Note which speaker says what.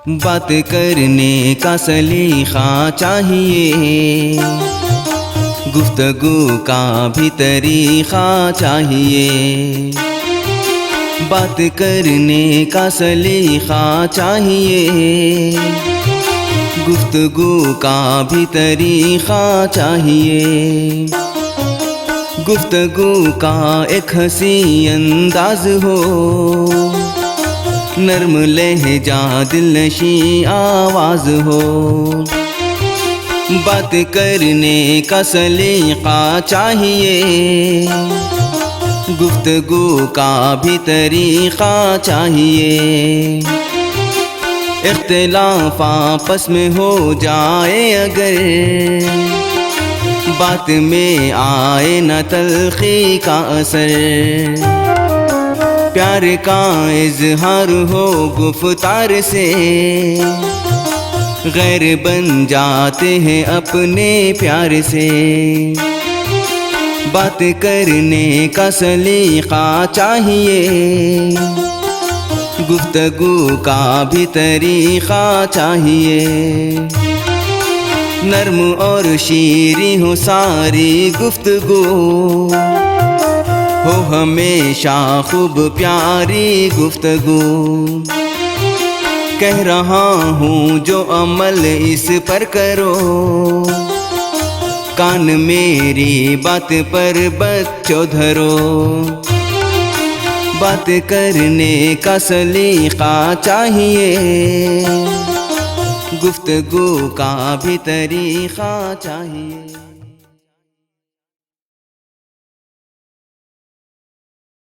Speaker 1: बात करने का सलीका चाहिए, गुफ्तगू का भी तरीका चाहिए। बात करने का सलीका चाहिए, गुफ्तगू का भी तरीका चाहिए। गुफ्तगू का एक हंसी अंदाज हो, नर्म लहजा दिलनशी आवाज हो। बात करने का सलीका चाहिए, गुफ्तगू का भी तरीका चाहिए। इख्तिलाफ आपस में हो जाए अगर, बात में आए न तल्खी का असर। प्यार का इजहार हो गुफ्तार से, गैर बन जाते हैं अपने प्यार से। बात करने का सलीका चाहिए, गुफ्तगू का भी तरीका चाहिए। नर्म और शीरी हो सारी गुफ्तगू, हो हमेशा खूब प्यारी गुफ्तगू। कह रहा हूँ जो अमल इस पर करो, कान मेरी बात पर बच्चों धरो। बात करने का सलीका चाहिए, गुफ्तगू का भी तरीका चाहिए।